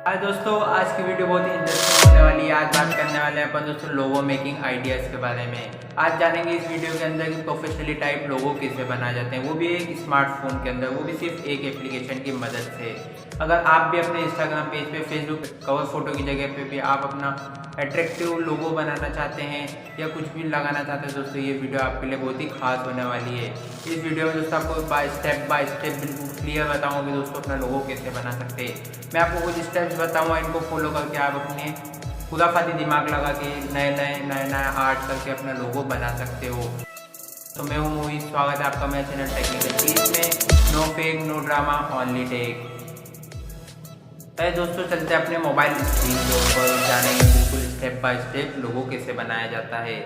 हाय दोस्तों, आज की वीडियो बहुत ही इंटरेस्टिंग होने वाली है। आज बात करने वाले हैं अपन दोस्तों लोगो मेकिंग आइडियाज़ के बारे में। आज जानेंगे इस वीडियो के अंदर कि प्रोफेशनली टाइप लोगो कैसे बनाए जाते हैं, वो भी एक स्मार्टफोन के अंदर, वो भी सिर्फ एक एप्लीकेशन की मदद से। अगर आप भी अपने इंस्टाग्राम पेज पे, फेसबुक कवर फोटो की जगह पे भी आप अपना अट्रैक्टिव लोगो बनाना चाहते हैं या कुछ भी लगाना चाहते हैं दोस्तों, ये वीडियो आपके लिए बहुत ही खास होने वाली है। इस वीडियो में दोस्तों आपको बाय स्टेप बिल्कुल क्लियर बताऊंगा कि दोस्तों अपना लोगो कैसे बना सकते हैं। मैं आपको कुछ स्टेप्स बताऊंगा, इनको फॉलो करके आप अपने खुराफाती दिमाग लगा के नया आर्ट करके अपना लोगो बना सकते हो। तो मैं हूँ मोहित, स्वागत है आपका मेरे चैनल टेक्निकल पीस में। No fake no drama, only tech. दोस्तों चलते अपने मोबाइल स्क्रीन के ऊपर, जानेंगे बिल्कुल स्टेप बाय स्टेप लोगो कैसे बनाया जाता है।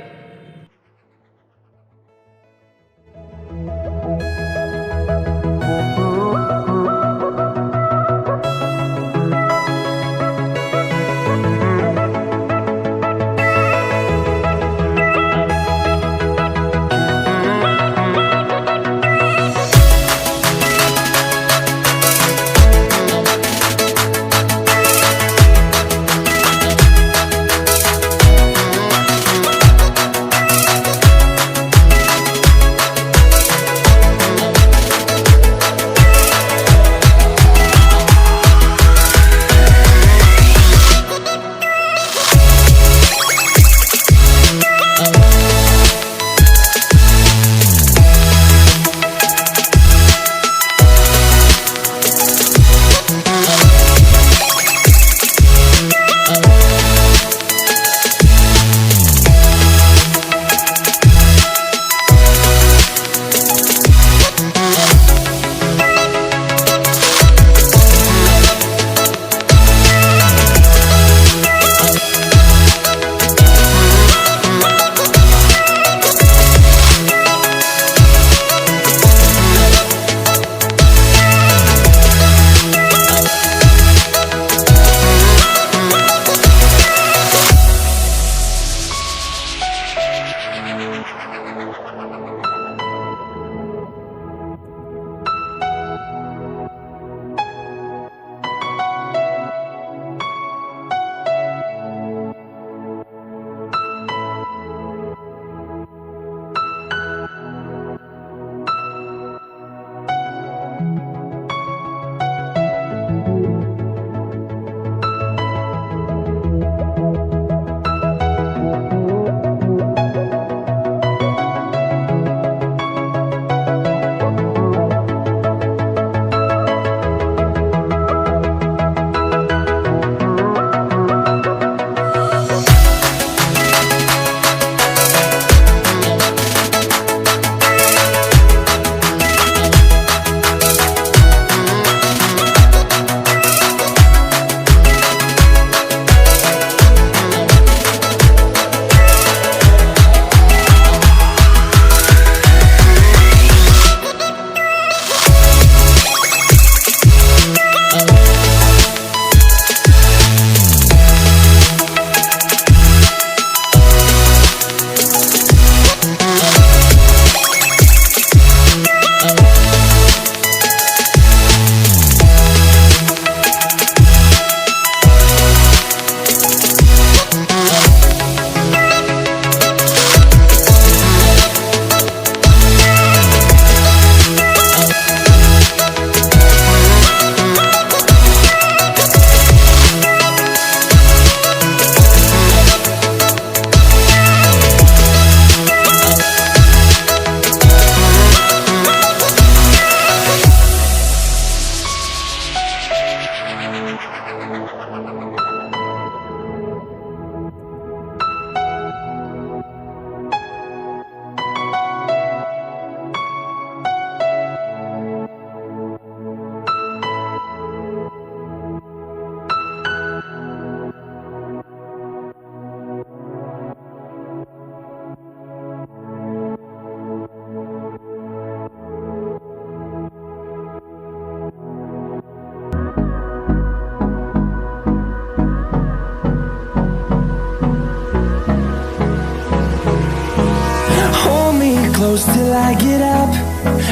close till I get up.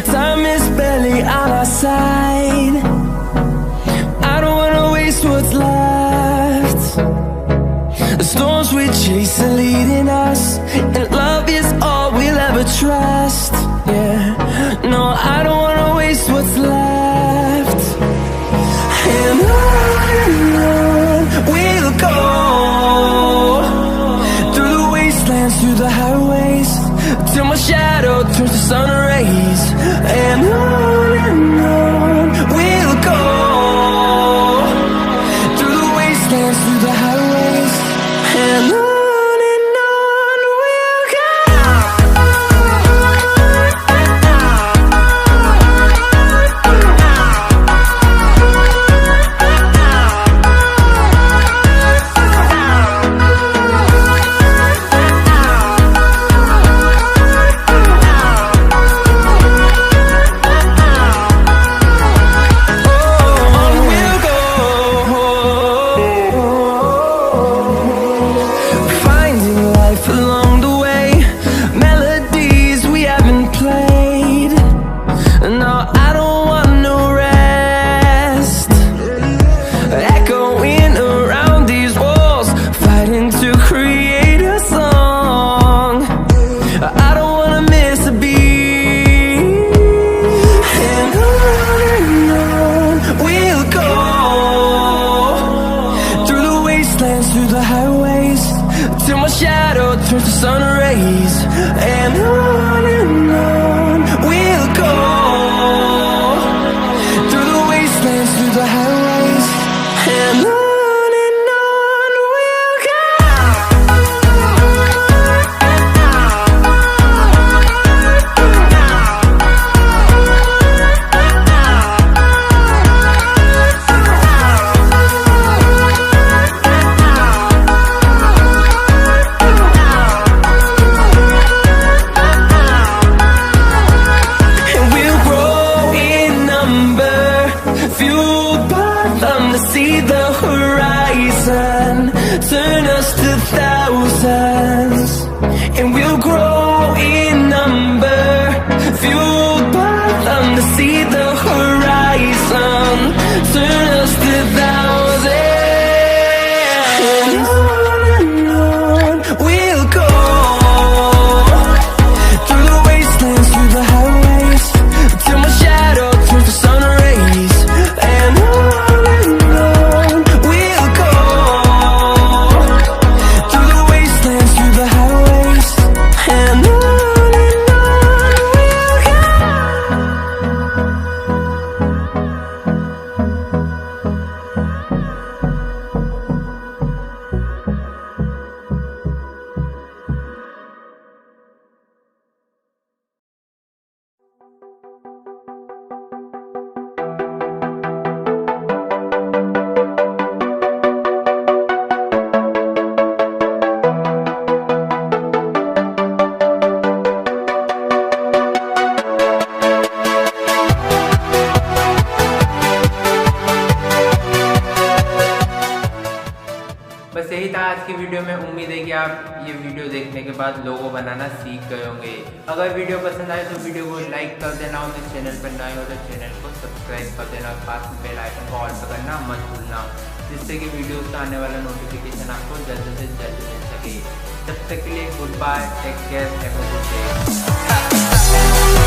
Time is barely on our side. I don't wanna waste what's left. chase the leading us, and love is all we'll ever trust. Yeah, no, I don't wanna waste what's left. And on we'll go, through the wastelands, through the highways, till my shadow turns to sun rays. And on we'll go, through the wastelands, through the highways, and on we'll go. Through the highways, till my shadow turns to sun rays. And on we'll go, through the wastelands, through the highways, and on we'll go. See the horizon, turn us to thousands, and we'll grow in number, fueled by them. To see the horizon, turn us to thousands, and on we'll go, through the wastelands, through the highways, till my shadow turns to sun rays. And बस यही था आज की video में। उम्मीद है कि आप ये वीडियो देखने के बाद लोगो बनाना सीख गए होंगे। अगर वीडियो पसंद आए तो वीडियो को लाइक कर देना, और चैनल पर नए हो तो चैनल को सब्सक्राइब कर देना, पास में बेल आइकन को ऑल पर करना मत भूलना, जिससे कि वीडियो का आने वाला नोटिफिकेशन आपको जल्द से जल्द मिल सके। तब तक के लिए goodbye, take care, have a good day.